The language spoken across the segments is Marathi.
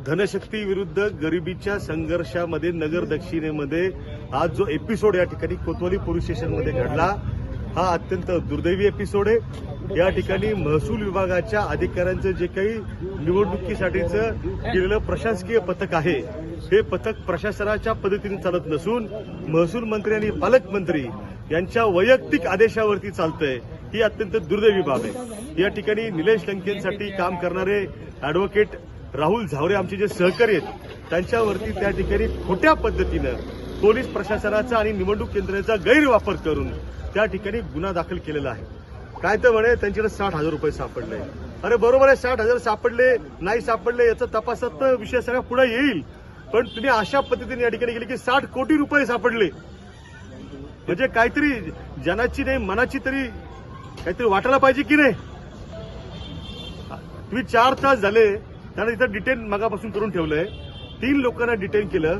धनशक्ती विरुद्ध गरिबीच्या संघर्षामध्ये नगर दक्षिणेमध्ये आज जो एपिसोड या ठिकाणी कोतवाली पोलीस स्टेशनमध्ये घडला हा अत्यंत दुर्दैवी एपिसोड आहे। या ठिकाणी महसूल विभागाच्या अधिकाऱ्यांचं जे काही निवडणुकीसाठीचं केलेलं प्रशासकीय पथक आहे हे पथक प्रशासनाच्या पद्धतीने चालत नसून महसूल मंत्री आणि पालकमंत्री यांच्या वैयक्तिक आदेशावरती चालतंय। ही अत्यंत दुर्दैवी बाब आहे। या ठिकाणी निलेश लंकेंसाठी काम करणारे अॅडव्होकेट राहुल झावरे आमचे जे सहकारी आहेत त्यांच्यावरती त्या ठिकाणी खोट्या पद्धतीनं पोलीस प्रशासनाचा आणि निवडणूक यंत्रणेचा गैरवापर करून त्या ठिकाणी गुन्हा दाखल केलेला आहे। काय तर म्हणे त्यांच्याकडे 60,000 रुपये सापडले। अरे बरोबर आहे, 60,000 सापडले नाही सापडले याचा तपासात विषय सगळा पुढे येईल, पण तुम्ही अशा पद्धतीने या ठिकाणी गेले की 60 कोटी रुपये सापडले म्हणजे काहीतरी जनाची नाही मनाची तरी काहीतरी वाटायला पाहिजे की नाही। तुम्ही 4 तास झाले त्यांना इथं डिटेन मगापासून करून ठेवलंय। 3 लोकांना डिटेन केलं।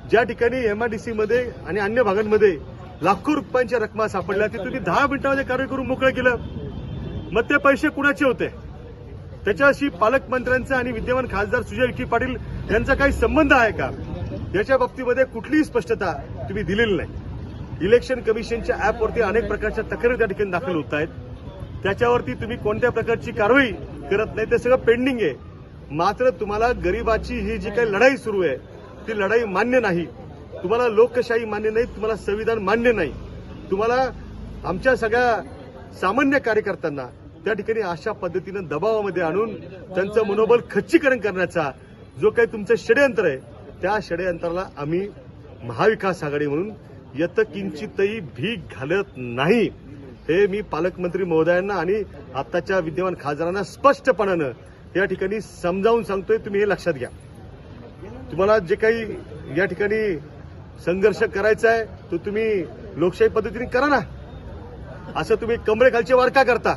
ज्या ठिकाणी एमआयडीसी मध्ये आणि अन्य भागांमध्ये लाखो रुपयांच्या रकमा सापडल्या ते तुम्ही 10 मिनिटांमध्ये कार्य करून मोकळं केलं। मग ते पैसे कुणाचे होते? त्याच्याशी पालकमंत्र्यांचा आणि विद्यमान खासदार सुजय विखे पाटील यांचा काही संबंध आहे का? याच्या बाबतीमध्ये कुठलीही स्पष्टता तुम्ही दिलेली नाही। इलेक्शन कमिशनच्या ऍपवरती अनेक प्रकारच्या तक्रारी त्या ठिकाणी दाखल होत आहेत, त्याच्यावरती तुम्ही कोणत्या प्रकारची कारवाई करत नाही, ते सगळं पेंडिंग आहे। मात्र तुम्हाला गरिबाची ही जी काही लढाई सुरू आहे ती लढाई मान्य नाही। तुम्हाला लोकशाही मान्य नाही, तुम्हाला संविधान मान्य नाही। तुम्हाला आमच्या सगळ्या सामान्य कार्यकर्त्यांना त्या ठिकाणी अशा पद्धतीनं दबावामध्ये आणून त्यांचं मनोबल खच्चीकरण करण्याचा जो काही तुमचं षडयंत्र आहे त्या षडयंत्राला आम्ही महाविकास आघाडी म्हणून यत्किंचितही भीक घालत नाही। हे मी पालकमंत्री महोदयांना आणि आताच्या विद्यमान खासदारांना स्पष्टपणानं या ठिकाणी समजावून सांगतोय। तुम्ही हे लक्षात घ्या। तुम्हाला जे काही या ठिकाणी संघर्ष करायचा आहे तो तुम्ही लोकशाही पद्धतीने करा ना। असं तुम्ही कमरेखालची वार का करता?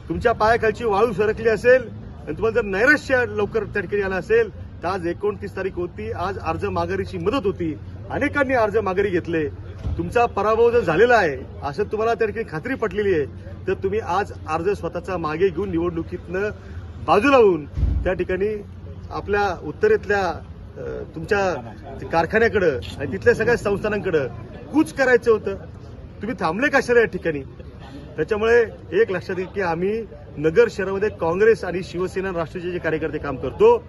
तुमच्या पायाखालची वाळू सरकली असेल आणि तुम्हाला जर नैराश्य लवकर त्या ठिकाणी आला असेल तर आज 29 तारीख होती, आज अर्ज माघारीची मुदत होती, अनेकांनी अर्ज माघारी घेतले। तुमचा पराभव जर झालेला आहे असं तुम्हाला त्या ठिकाणी खात्री पटलेली आहे तर तुम्ही आज अर्ज स्वतःचा मागे घेऊन निवडणुकीतनं बाजूला होऊन त्या ठिकाणी आपल्या उत्तरेतल्या तुमच्या कारखान्याकडे आणि तिथल्या सगळ्या संस्थानांकडे कूच करायचं होतं। तुम्ही थांबले कशाला या ठिकाणी? त्याच्यामुळे एक लक्षात येईल की आम्ही नगर शहरामध्ये काँग्रेस आणि शिवसेना राष्ट्रवादीचे कार्यकर्ते काम करतो।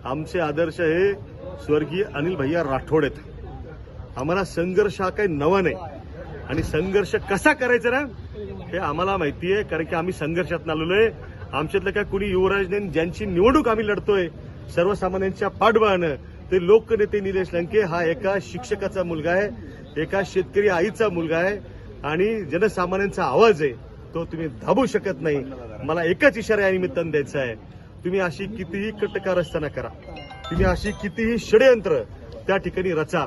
आमचे आदर्श हे स्वर्गीय अनिल भैया राठोड आहेत। आम्हाला संघर्ष हा काही नवा नाही आणि संघर्ष कसा करायचा ना हे आम्हाला माहिती आहे, कारण की आम्ही संघर्षात आलेलो आहे। आमच्यातलं काय कोणी युवराज नाही, ज्यांची निवडणूक आम्ही लढतोय सर्वसामान्यांच्या पाठबळानं ते लोकनेते निलेश लंके हा एका शिक्षकाचा मुलगा आहे, एका शेतकरी आईचा मुलगा आहे आणि जनसामान्यांचा आवाज आहे तो तुम्ही दाबू शकत नाही। मला एकच इशारा या निमित्तानं द्यायचा आहे, तुम्ही अशी कितीही कटकारस्थाना करा, तुम्ही अशी कितीही षडयंत्र त्या ठिकाणी रचा,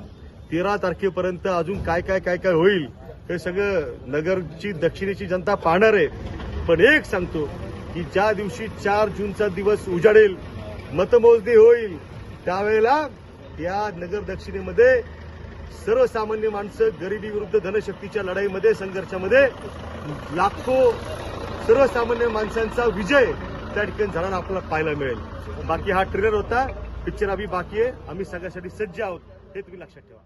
13 तारखेपर्यंत अजून काय काय काय काय होईल हे सगळं नगरची दक्षिणेची जनता पाहणार आहे। पण एक सांगतो की ज्या दिवशी 4 जूनचा दिवस उजाडेल, मतमोजणी होईल, त्यावेळेला या नगर दक्षिणेमध्ये सर्वसामान्य माणसं गरिबी विरुद्ध धनशक्तीच्या लढाईमध्ये संघर्षामध्ये लाखो सर्वसामान्य माणसांचा विजय त्या ठिकाणी झाल्यानं आपल्याला पाहायला मिळेल। बाकी हा ट्रेलर होता, पिक्चर अभी बाकी आहे। आम्ही सगळ्यासाठी सज्ज आहोत हे तुम्ही लक्षात ठेवा।